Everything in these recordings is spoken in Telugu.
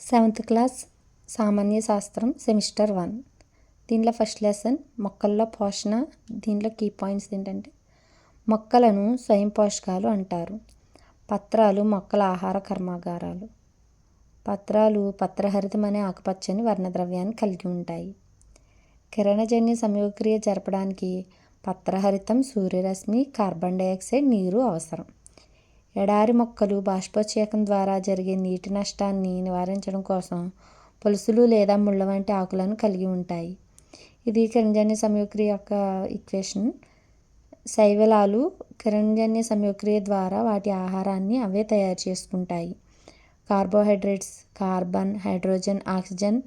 సెవెంత్ క్లాస్ సామాన్య శాస్త్రం సెమిస్టర్ 1. దీనిలో ఫస్ట్ లెసన్ మొక్కల్లో పోషణ. దీనిలో కీ పాయింట్స్ ఏంటంటే మొక్కలను స్వయం పోషకాలు అంటారు. పత్రాలు మొక్కల ఆహార కర్మాగారాలు. పత్రాలు పత్రహరితం అనే ఆకుపచ్చని వర్ణద్రవ్యాన్ని కలిగి ఉంటాయి. కిరణజన్య సంయోగక్రియ జరపడానికి పత్రహరితం, సూర్యరశ్మి, కార్బన్ డయాక్సైడ్, నీరు అవసరం. ఎడారి మొక్కలు బాష్పోత్సేకం ద్వారా జరిగే నీటి నష్టాన్ని నివారించడం కోసం పొలుసులు లేదా ముళ్ళ వంటి ఆకులను కలిగి ఉంటాయి. ఇది కిరణజన్య సంయోగక్రియ యొక్క ఈక్వేషన్. శైవలాలు కిరణజన్య సంయోగక్రియ ద్వారా వాటి ఆహారాన్ని అవే తయారు చేసుకుంటాయి. కార్బోహైడ్రేట్స్ కార్బన్, హైడ్రోజన్, ఆక్సిజన్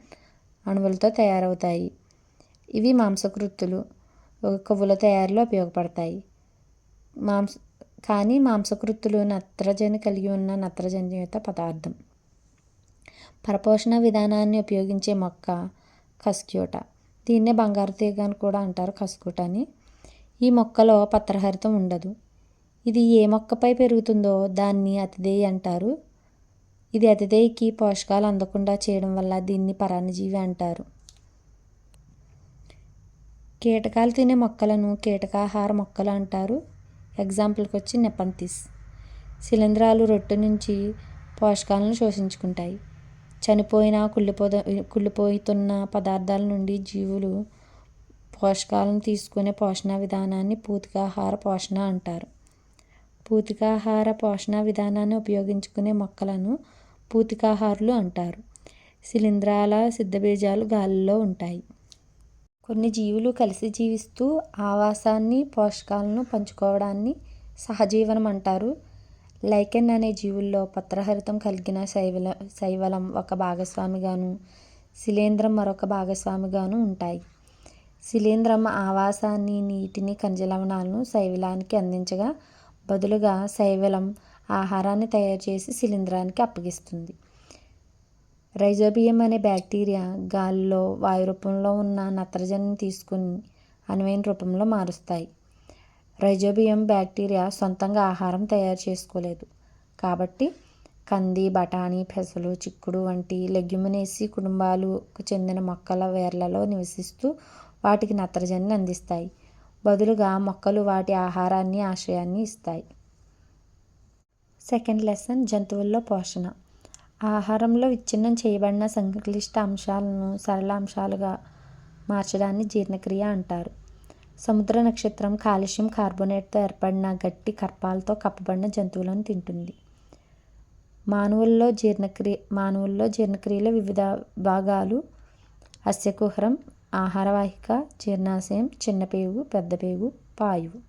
అణువులతో తయారవుతాయి. ఇవి మాంసకృత్తులు కొవ్వుల తయారీలో ఉపయోగపడతాయి. కానీ మాంసకృత్తులు నత్రజని కలిగి ఉన్న నత్రజనియుత పదార్థం. పరపోషణ విధానాన్ని ఉపయోగించే మొక్క కస్క్యూట. దీన్నే బంగారు తీగ అని కూడా అంటారు, కస్కుట అని. ఈ మొక్కలో పత్రహరితం ఉండదు. ఇది ఏ మొక్కపై పెరుగుతుందో దాన్ని అతిథేయి అంటారు. ఇది అతిథేయికి పోషకాలు అందకుండా చేయడం వల్ల దీన్ని పరాన్నజీవి అంటారు. కీటకాలు తినే మొక్కలను కీటకాహార మొక్కలు అంటారు. ఎగ్జాంపుల్కి వచ్చి నెపంతిస్. శిలీంధ్రాలు రొట్టె నుంచి పోషకాలను శోషించుకుంటాయి. చనిపోయిన కుళ్ళిపోతున్న పదార్థాల నుండి జీవులు పోషకాలను తీసుకునే పోషణ విధానాన్ని పూతికాహార పోషణ అంటారు. పూతికాహార పోషణ విధానాన్ని ఉపయోగించుకునే మొక్కలను పూతికాహారులు అంటారు. శిలీంధ్రాల సిద్ధబీజాలు గాలిలో ఉంటాయి. కొన్ని జీవులు కలిసి జీవిస్తూ ఆవాసాన్ని, పోషకాలను పంచుకోవడాన్ని సహజీవనం అంటారు. లైకెన్ అనే జీవుల్లో పత్రహరితం కలిగిన శైవలం ఒక భాగస్వామిగాను, శిలీంధ్రం మరొక భాగస్వామిగాను ఉంటాయి. శిలీంధ్రం ఆవాసాన్ని, నీటిని, ఖనిజ లవణాలను శైవలానికి అందించగా బదులుగా శైవలం ఆహారాన్ని తయారు చేసి శిలీంధ్రానికి అప్పగిస్తుంది. రైజోబియం అనే బ్యాక్టీరియా గాలిలో వాయు రూపంలో ఉన్న నత్రజనిని తీసుకుని అనువైన రూపంలో మారుస్తాయి. రైజోబియం బ్యాక్టీరియా సొంతంగా ఆహారం తయారు చేసుకోలేదు. కాబట్టి కంది, బఠానీ, పెసలు, చిక్కుడు వంటి లెగ్యుమినేసి కుటుంబాలకు చెందిన మొక్కల వేర్లలో నివసిస్తూ వాటికి నత్రజనిని అందిస్తాయి. బదులుగా మొక్కలు వాటి ఆహారాన్ని, ఆశ్రయాన్ని ఇస్తాయి. సెకండ్ లెసన్ జంతువుల్లో పోషణ. ఆహారంలో విచ్ఛిన్నం చేయబడిన సంక్లిష్ట అంశాలను సరళ అంశాలుగా మార్చడాన్ని జీర్ణక్రియ అంటారు. సముద్ర నక్షత్రం కాల్షియం కార్బోనేట్తో ఏర్పడిన గట్టి కర్పాలతో కప్పబడిన జంతువులను తింటుంది. మానవుల్లో జీర్ణక్రియలో వివిధ భాగాలు అస్యకుహరం, ఆహారవాహిక, జీర్ణాశయం, చిన్నపేగు, పెద్దపేగు, పాయువు.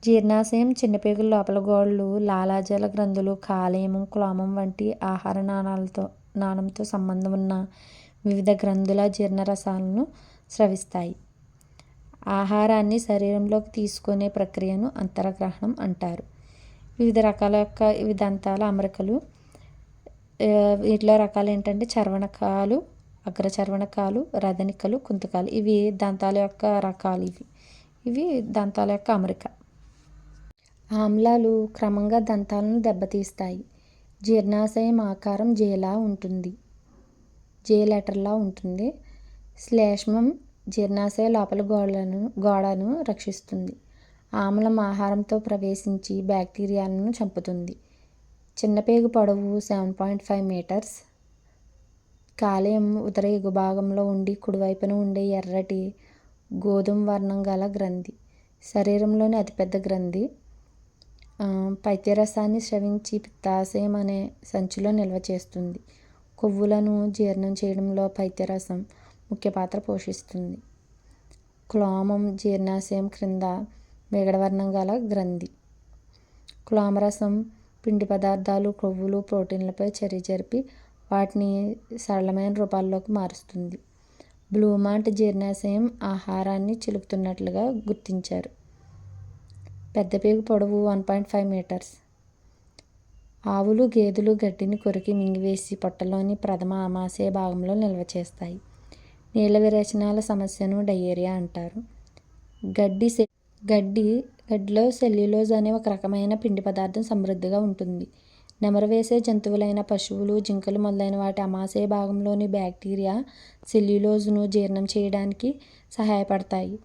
జీర్ణాశయం చిన్నపేగుల లోపల గోళ్ళు, లాలాజల గ్రంథులు, కాలేయం, క్లోమం వంటి ఆహార నాళంతో సంబంధం ఉన్న వివిధ గ్రంథుల జీర్ణరసాలను స్రవిస్తాయి. ఆహారాన్ని శరీరంలోకి తీసుకునే ప్రక్రియను అంతరగ్రహణం అంటారు. వివిధ రకాల ఇవి దంతాల అమరికలు. వీటిలో రకాలు ఏంటంటే చర్వణకాలు, అగ్రచర్వణకాలు, రదనికలు, కుంతకాలు. ఇవి దంతాల యొక్క రకాలు. ఇవి దంతాల యొక్క అమరిక. ఆమ్లాలు క్రమంగా దంతాలను దెబ్బతీస్తాయి. జీర్ణాశయం ఆకారం జే లెటర్లా ఉంటుంది. శ్లేష్మం జీర్ణాశయ లోపల గోడను రక్షిస్తుంది. ఆమ్లం ఆహారంతో ప్రవేశించి బ్యాక్టీరియాలను చంపుతుంది. చిన్నపేగు పొడవు 7.5 మీటర్స్. కాలేయం ఉదర ఎగుభాగంలో ఉండి కుడివైపున ఉండే ఎర్రటి గోధుమ వర్ణం గల గ్రంథి. శరీరంలోని అతిపెద్ద గ్రంథి. పైత్యరసాన్ని స్రవించి పిత్తాశయం అనే సంచిలో నిల్వ చేస్తుంది. కొవ్వులను జీర్ణం చేయడంలో పైత్యరసం ముఖ్య పాత్ర పోషిస్తుంది. క్లోమం జీర్ణాశయం క్రింద మేగడవర్ణం గల గ్రంథి. క్లోమరసం పిండి పదార్థాలు, కొవ్వులు, ప్రోటీన్లపై చర్య జరిపి వాటిని సరళమైన రూపాల్లోకి మారుస్తుంది. బ్లూమాంట్ జీర్ణాశయం ఆహారాన్ని చిలుకుతున్నట్లుగా గుర్తించారు. పెద్దపేగు పొడవు 1.5 మీటర్స్. ఆవులు, గేదెలు గడ్డిని కొరికి మింగివేసి పొట్టలోని ప్రథమ ఆమాశయ భాగంలో నిల్వ చేస్తాయి. నీళ్ల విరేచనాల సమస్యను డయేరియా అంటారు. గడ్డిలో సెల్యులోజ్ అనే ఒక రకమైన పిండి పదార్థం సమృద్ధిగా ఉంటుంది. నెమరు వేసే జంతువులైన పశువులు, జింకలు మొదలైన వాటి ఆమాశయ భాగంలోని బ్యాక్టీరియా సెల్యులోజ్ను జీర్ణం చేయడానికి సహాయపడతాయి.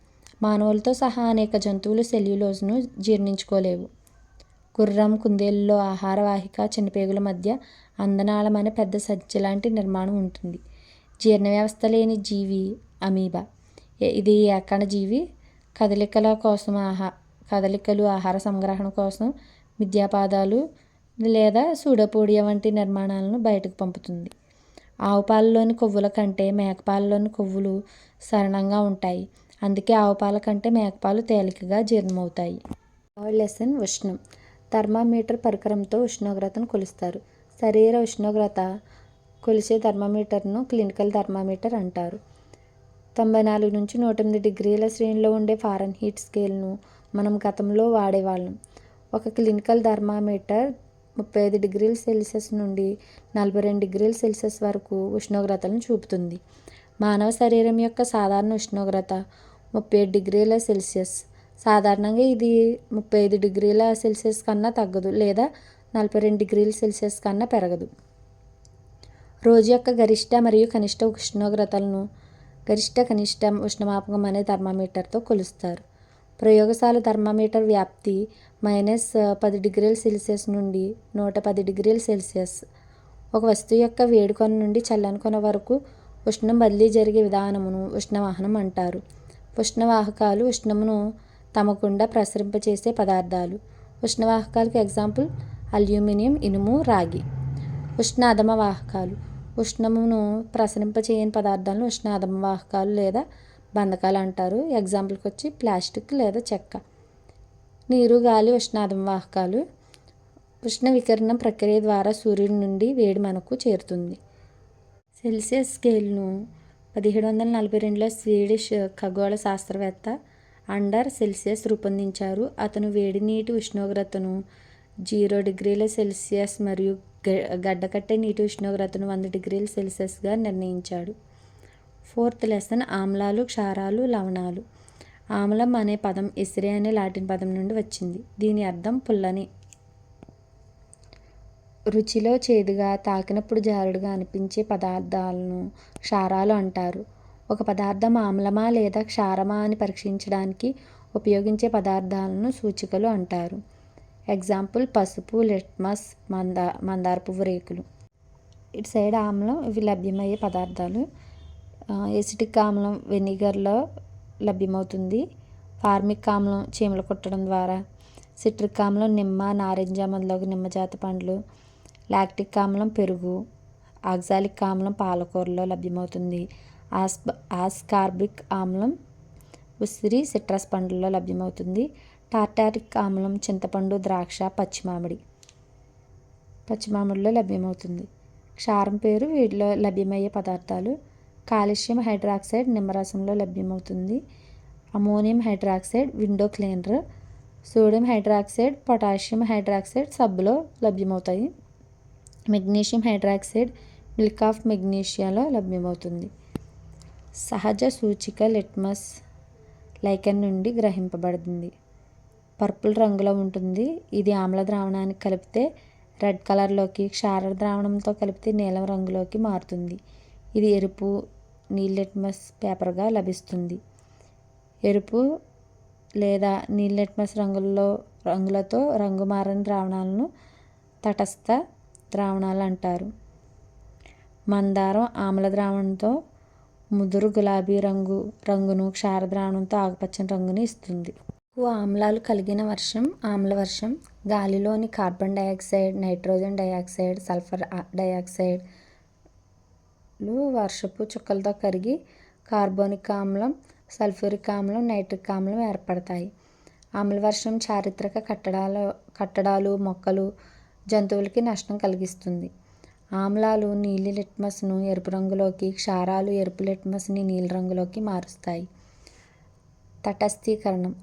మానవులతో సహా అనేక జంతువులు సెల్యులోజ్ను జీర్ణించుకోలేవు. గుర్రం, కుందేలులో ఆహార వాహిక, చిన్నపేగుల మధ్య అందనాళం అనే పెద్ద సంచి లాంటి నిర్మాణం ఉంటుంది. జీర్ణ వ్యవస్థ లేని జీవి అమీబా. ఇది ఏకణజీవి. కదలికలు ఆహార సంగ్రహణ కోసం మిథ్యాపాదాలు లేదా సూడోపోడియా వంటి నిర్మాణాలను బయటకు పంపుతుంది. ఆవు పాలలోని కొవ్వుల కంటే మేకపాలలోని కొవ్వులు సరళంగా ఉంటాయి. అందుకే ఆవు పాల కంటే మేకపాలు తేలికగా జీర్ణమవుతాయి. లెసన్ ఉష్ణం. థర్మామీటర్ పరికరంతో ఉష్ణోగ్రతను కొలుస్తారు. శరీర ఉష్ణోగ్రత కొలిచే థర్మామీటర్ను క్లినికల్ థర్మామీటర్ అంటారు. 94 నుంచి 108 డిగ్రీల శ్రేణిలో ఉండే ఫారెన్హీట్ స్కేల్ను మనం గతంలో వాడేవాళ్ళం. ఒక క్లినికల్ థర్మామీటర్ 35 డిగ్రీల సెల్సియస్ నుండి 42 డిగ్రీల సెల్సియస్ వరకు ఉష్ణోగ్రతలను చూపుతుంది. మానవ శరీరం యొక్క సాధారణ ఉష్ణోగ్రత 37 డిగ్రీల సెల్సియస్. సాధారణంగా ఇది 35 డిగ్రీల సెల్సియస్ కన్నా తగ్గదు లేదా 42 డిగ్రీల సెల్సియస్ కన్నా పెరగదు. రోజు యొక్క గరిష్ట మరియు కనిష్ట ఉష్ణోగ్రతలను గరిష్ట కనిష్ట ఉష్ణమాపకం అనే థర్మామీటర్తో కొలుస్తారు. ప్రయోగశాల థర్మామీటర్ వ్యాప్తి -10 డిగ్రీల సెల్సియస్ నుండి 110 డిగ్రీల సెల్సియస్. ఒక వస్తువు యొక్క వేడి కొన నుండి చల్లని కొన వరకు ఉష్ణం బదిలీ జరిగే విధానమును ఉష్ణవాహనం అంటారు. ఉష్ణవాహకాలు ఉష్ణమును తమ గుండా ప్రసరింపచేసే పదార్థాలు. ఉష్ణవాహకాలకు ఎగ్జాంపుల్ అల్యూమినియం, ఇనుము, రాగి. ఉష్ణ అధమ వాహకాలు ఉష్ణమును ప్రసరింపచేయని పదార్థాలను ఉష్ణ అధమ వాహకాలు లేదా బంధకాలు అంటారు. ఎగ్జాంపుల్కి వచ్చి ప్లాస్టిక్ లేదా చెక్క. నీరు, గాలి ఉష్ణ అధమ వాహకాలు. ఉష్ణ వికిరణం ప్రక్రియ ద్వారా సూర్యుడి నుండి వేడి మనకు చేరుతుంది. సెల్సియస్ స్కేల్ను 1742లో స్వీడిష్ ఖగోళ శాస్త్రవేత్త అండర్ సెల్సియస్ రూపొందించారు. అతను వేడి నీటి ఉష్ణోగ్రతను 0 డిగ్రీల సెల్సియస్ మరియు గడ్డకట్టే నీటి ఉష్ణోగ్రతను 100 డిగ్రీల సెల్సియస్గా నిర్ణయించాడు. 4th lesson. ఆమ్లాలు, క్షారాలు, లవణాలు. ఆమ్లం అనే పదం ఎసిరే అనే లాటిన్ పదం నుండి వచ్చింది. దీని అర్థం పుల్లని. రుచిలో చేదుగా, తాకినప్పుడు జారుడుగా అనిపించే పదార్థాలను క్షారాలు అంటారు. ఒక పదార్థం ఆమ్లమా లేదా క్షారమా అని పరీక్షించడానికి ఉపయోగించే పదార్థాలను సూచికలు అంటారు. ఎగ్జాంపుల్ పసుపు, లిట్మస్, మందార పువ్వు రేకులు. ఇటు సైడ్ ఆమ్లం ఇవి లభ్యమయ్యే పదార్థాలు. ఎసిటిక్ ఆమ్లం వెనిగర్లో లభ్యమవుతుంది. ఫార్మిక్ ఆమ్లం చీమలు కుట్టడం ద్వారా. సిట్రిక్ ఆమ్లం నిమ్మ, నారింజ మొదలగు నిమ్మజాత పండ్లు. లాక్టిక్ ఆమ్లం పెరుగు. ఆక్సాలిక్ ఆమ్లం పాలకూరలో లభ్యమవుతుంది. ఆస్కార్బిక్ ఆమ్లం ఉసిరి, సిట్రస్ పండ్లలో లభ్యమవుతుంది. టార్టారిక్ ఆమ్లం చింతపండు, ద్రాక్ష, పచ్చిమామిడిలో లభ్యమవుతుంది. క్షారం పేరు వీటిలో లభ్యమయ్యే పదార్థాలు. కాల్షియం హైడ్రాక్సైడ్ నిమ్మరసంలో లభ్యమవుతుంది. Ammonium hydroxide window cleaner. Sodium hydroxide, potassium hydroxide సబ్బులో లభ్యమవుతాయి. మెగ్నీషియం హైడ్రాక్సైడ్ మిల్క్ ఆఫ్ మెగ్నీషియాలో లభ్యమవుతుంది. సహజ సూచిక లిట్మస్ లైకెన్ నుండి గ్రహింపబడుతుంది. పర్పుల్ రంగులో ఉంటుంది. ఇది ఆమ్ల ద్రావణానికి కలిపితే రెడ్ కలర్లోకి, క్షార ద్రావణంతో కలిపితే నీలం రంగులోకి మారుతుంది. ఇది ఎరుపు నీలి లిట్మస్ పేపర్గా లభిస్తుంది. ఎరుపు లేదా నీలి లిట్మస్ రంగులతో రంగు మారని ద్రావణాలను తటస్థ ద్రావణాలు అంటారు. మందారం ఆమ్ల ద్రావణంతో ముదురు గులాబీ రంగును, క్షార ద్రావణంతో ఆకుపచ్చని రంగుని ఇస్తుంది. ఎక్కువ ఆమ్లాలు కలిగిన వర్షం ఆమ్లవర్షం. గాలిలోని carbon dioxide, nitrogen dioxide, sulphur డయాక్సైడ్లు వర్షపు చుక్కలతో కరిగి కార్బోనిక్ ఆమ్లం, సల్ఫ్యూరిక్ ఆమ్లం, నైట్రిక్ ఆమ్లం ఏర్పడతాయి. ఆమ్లవర్షం చారిత్రక కట్టడాలు, మొక్కలు, జంతువులకి నష్టం కలిగిస్తుంది. ఆమ్లాలు నీలి లిట్మస్ను ఎరుపు రంగులోకి, క్షారాలు ఎరుపు లిట్మస్ని నీలి రంగులోకి మారుస్తాయి. తటస్థీకరణం.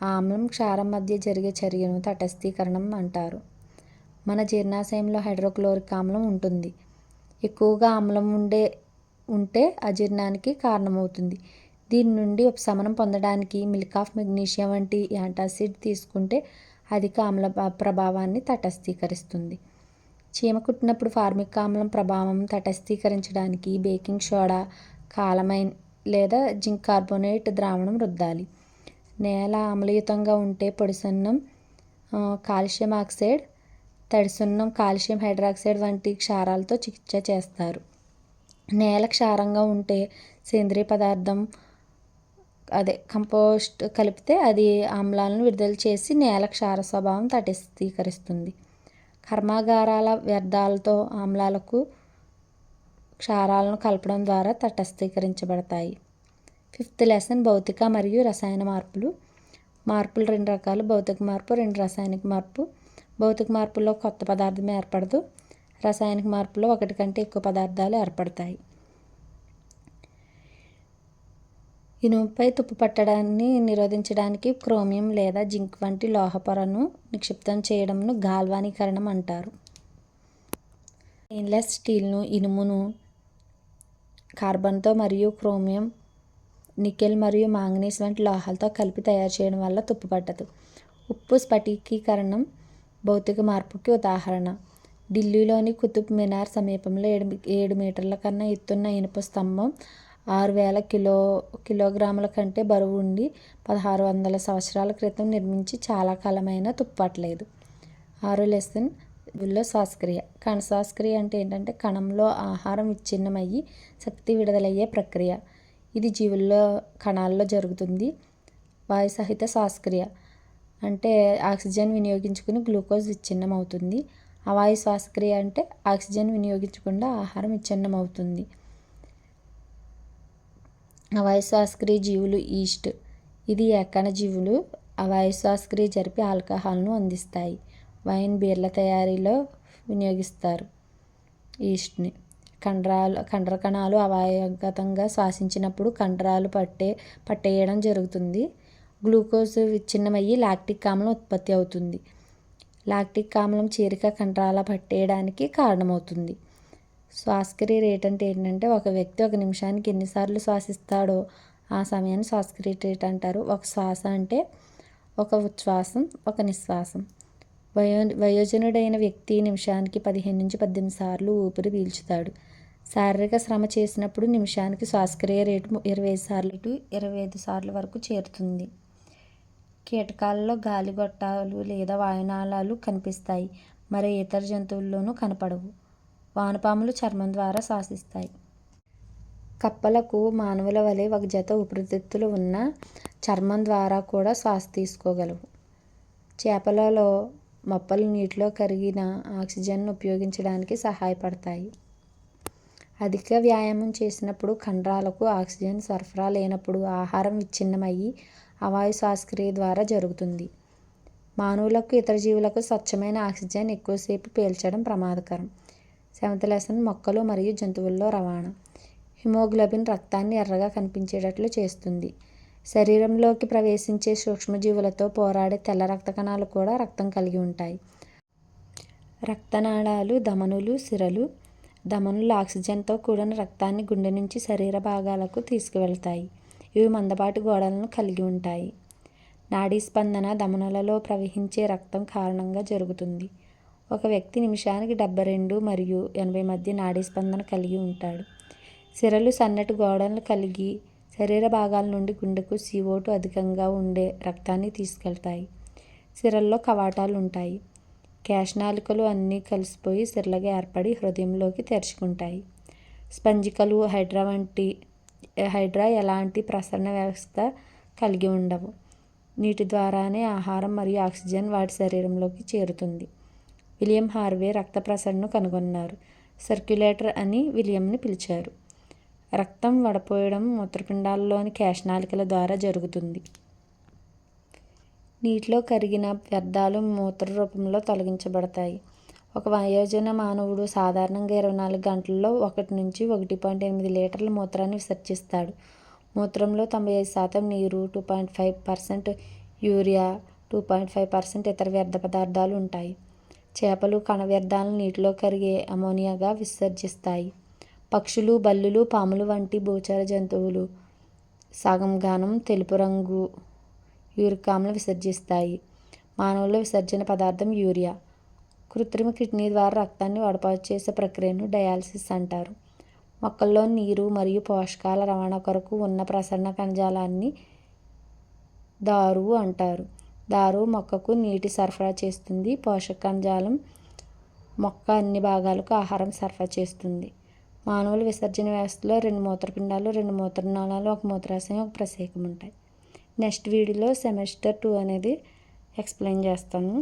ఆమ్లం, క్షారం మధ్య జరిగే చర్యను తటస్థీకరణం అంటారు. మన జీర్ణాశయంలో హైడ్రోక్లోరిక్ ఆమ్లం ఉంటుంది. ఎక్కువగా ఆమ్లం ఉంటే అజీర్ణానికి కారణమవుతుంది. దీని నుండి ఉపశమనం పొందడానికి మిల్క్ ఆఫ్ మెగ్నీషియా వంటి యాంటాసిడ్ తీసుకుంటే అధిక ఆమ్ల ప్రభావాన్ని తటస్థీకరిస్తుంది. చీమ కుట్టినప్పుడు ఫార్మిక్ ఆమ్లం ప్రభావం తటస్థీకరించడానికి బేకింగ్ సోడా, కాలమైన్ లేదా జింక్ కార్బోనేట్ ద్రావణం రుద్దాలి. నేల ఆమ్లయుతంగా ఉంటే పొడి సున్నం, కాల్షియం ఆక్సైడ్, తడి సున్నం, కాల్షియం హైడ్రాక్సైడ్ వంటి క్షారాలతో చికిత్స చేస్తారు. నేల క్షారంగా ఉంటే సేంద్రియ పదార్థం కంపోస్ట్ కలిపితే అది ఆమ్లాలను విడుదల చేసి నేల క్షార స్వభావం తటస్థీకరిస్తుంది. కర్మాగారాల వ్యర్థాలతో ఆమ్లాలకు క్షారాలను కలపడం ద్వారా తటస్థీకరించబడతాయి. 5th లెసన్ భౌతిక మరియు రసాయన మార్పులు. మార్పులు 2 రకాలు: భౌతిక మార్పు, 2 రసాయనిక మార్పు. భౌతిక మార్పుల్లో కొత్త పదార్థం ఏర్పడదు. రసాయనిక మార్పులో 1 కంటే ఎక్కువ పదార్థాలు ఏర్పడతాయి. ఇనుముపై తుప్పు పట్టడాన్ని నిరోధించడానికి క్రోమియం లేదా జింక్ వంటి లోహ పొరను నిక్షిప్తం చేయడంను గాల్వానీకరణం అంటారు. స్టెయిన్లెస్ స్టీల్ను ఇనుమును కార్బన్తో మరియు క్రోమియం, నికెల్ మరియు మాంగనీస్ వంటి లోహాలతో కలిపి తయారు చేయడం వల్ల తుప్పు పట్టదు. ఉప్పు స్ఫటికీకరణం భౌతిక మార్పుకి ఉదాహరణ. ఢిల్లీలోని కుతుబ్ మినార్ సమీపంలో 7 మీటర్ల కన్నా ఎత్తున్న ఇనుప స్తంభం 6000 కిలోగ్రాముల కంటే బరువు ఉండి 1600 సంవత్సరాల క్రితం నిర్మించి చాలా కాలమైనా తుప్పు పట్టలేదు. 6వ లెసన్ జీవుల్లో శ్వాసక్రియ. కణ శ్వాసక్రియ అంటే ఏంటంటే కణంలో ఆహారం విచ్ఛిన్నమయ్యి శక్తి విడుదలయ్యే ప్రక్రియ. ఇది జీవుల్లో కణాల్లో జరుగుతుంది. వాయుసహిత శ్వాసక్రియ అంటే ఆక్సిజన్ వినియోగించుకుని గ్లూకోజ్ విచ్ఛిన్నం అవుతుంది. అవాయు శ్వాసక్రియ అంటే ఆక్సిజన్ వినియోగించకుండా ఆహారం విచ్ఛిన్నం అవుతుంది. అవాయు శ్వాసక్రియ జీవులు ఈస్ట్. ఇది ఏకణ జీవులు అవాయు శ్వాసక్రియ జరిపి ఆల్కహాల్ను అందిస్తాయి. వైన్, బీర్ల తయారీలో వినియోగిస్తారు ఈస్ట్ని. కండర కణాలు అవాయుగతంగా శ్వాసించినప్పుడు కండరాలు పట్టేయడం జరుగుతుంది. గ్లూకోజ్ విచ్ఛిన్నమయ్యి లాక్టిక్ ఆమ్లం ఉత్పత్తి అవుతుంది. లాక్టిక్ ఆమ్లం చేరిక కండరాల పట్టేయడానికి కారణమవుతుంది. శ్వాసక్రియ రేట్ అంటే ఏంటంటే ఒక వ్యక్తి ఒక నిమిషానికి ఎన్నిసార్లు శ్వాసిస్తాడో ఆ సమయాన్ని శ్వాసక్రియ రేట్ అంటారు. ఒక శ్వాస అంటే ఒక ఉచ్ఛ్వాసం, ఒక నిశ్వాసం. వయోజనుడైన వ్యక్తి నిమిషానికి 15 నుంచి 18 సార్లు ఊపిరి పీల్చుతాడు. శారీరక శ్రమ చేసినప్పుడు నిమిషానికి శ్వాసక్రియ రేటు 25 సార్లు వరకు చేరుతుంది. కీటకాలలో గాలిగొట్టాలు లేదా వాయునాళాలు కనిపిస్తాయి. మరి ఇతర జంతువుల్లోనూ కనపడవు. వానపాములు చర్మం ద్వారా శ్వాసిస్తాయి. కప్పలకు మానవుల వలె ఒక జత ఊపిరితిత్తులు ఉన్న చర్మం ద్వారా కూడా శ్వాస తీసుకోగలవు. చేపలలో మొప్పలు నీటిలో కరిగిన ఆక్సిజన్ను ఉపయోగించడానికి సహాయపడతాయి. అధిక వ్యాయామం చేసినప్పుడు కండరాలకు ఆక్సిజన్ సరఫరా లేనప్పుడు ఆహారం విచ్ఛిన్నమయ్యి అవాయు శ్వాసక్రియ ద్వారా జరుగుతుంది. మానవులకు, ఇతర జీవులకు స్వచ్ఛమైన ఆక్సిజన్ ఎక్కువసేపు పీల్చడం ప్రమాదకరం. 7th లెసన్ మొక్కలు మరియు జంతువుల్లో రవాణా. హిమోగ్లోబిన్ రక్తాన్ని ఎర్రగా కనిపించేటట్లు చేస్తుంది. శరీరంలోకి ప్రవేశించే సూక్ష్మజీవులతో పోరాడే తెల్ల రక్త కణాలు కూడా రక్తం కలిగి ఉంటాయి. రక్తనాళాలు, ధమనులు, సిరలు. ధమనులు ఆక్సిజన్తో కూడిన రక్తాన్ని గుండె నుంచి శరీర భాగాలకు తీసుకువెళ్తాయి. ఇవి మందపాటి గోడలను కలిగి ఉంటాయి. నాడీ స్పందన ధమనులలో ప్రవహించే రక్తం కారణంగా జరుగుతుంది. ఒక వ్యక్తి నిమిషానికి 72 మరియు 80 మధ్య నాడీ స్పందన కలిగి ఉంటాడు. సిరలు సన్నటి గోడలను కలిగి శరీర భాగాల నుండి గుండెకు CO2 అధికంగా ఉండే రక్తాన్ని తీసుకెళ్తాయి. సిరల్లో కవాటాలు ఉంటాయి. కేశనాళికలు అన్నీ కలిసిపోయి సిరలుగా ఏర్పడి హృదయంలోకి తెరుచుకుంటాయి. స్పంజికలు హైడ్రా ఎలాంటి ప్రసరణ వ్యవస్థ కలిగి ఉండవు. నీటి ద్వారానే ఆహారం మరియు ఆక్సిజన్ వాటి శరీరంలోకి చేరుతుంది. విలియం హార్వే రక్త ప్రసరణను కనుగొన్నారు. సర్క్యులేటర్ అని విలియంని పిలిచారు. రక్తం వడపోయడం మూత్రపిండాలలోని కేశనాళికల ద్వారా జరుగుతుంది. నీటిలో కరిగిన వ్యర్థాలు మూత్ర రూపంలో తొలగించబడతాయి. ఒక వయోజన మానవుడు సాధారణంగా 24 గంటల్లో 1 నుంచి 1.8 లీటర్ల మూత్రాన్ని విసర్జిస్తాడు. మూత్రంలో 95% నీరు, 2.5% యూరియా, 2.5% ఇతర వ్యర్థ పదార్థాలు ఉంటాయి. చేపలు కణ వ్యర్థాలను నీటిలో కరిగే అమోనియాగా విసర్జిస్తాయి. పక్షులు, బల్లులు, పాములు వంటి భూచర జంతువులు సగం ఘనం తెలుపు రంగు యూరిక్ ఆమ్లం విసర్జిస్తాయి. మానవుల విసర్జన పదార్థం యూరియా. కృత్రిమ కిడ్నీ ద్వారా రక్తాన్ని వడపోత చేసే ప్రక్రియను డయాలసిస్ అంటారు. మొక్కల్లో నీరు మరియు పోషకాల రవాణా కొరకు ఉన్న ప్రసరణ కణజాలాన్ని దారువు అంటారు. దారువు మొక్కకు నీటి సరఫరా చేస్తుంది. పోషక కణజాలం మొక్క అన్ని భాగాలకు ఆహారం సరఫరా చేస్తుంది. మానవుల విసర్జన వ్యవస్థలో 2 మూత్రపిండాలు, 2 మూత్రనాళాలు, 1 మూత్రాశయం, 1 ప్రసేకం ఉంటాయి. నెక్స్ట్ వీడియోలో సెమిస్టర్ 2 అనేది ఎక్స్ప్లెయిన్ చేస్తాను.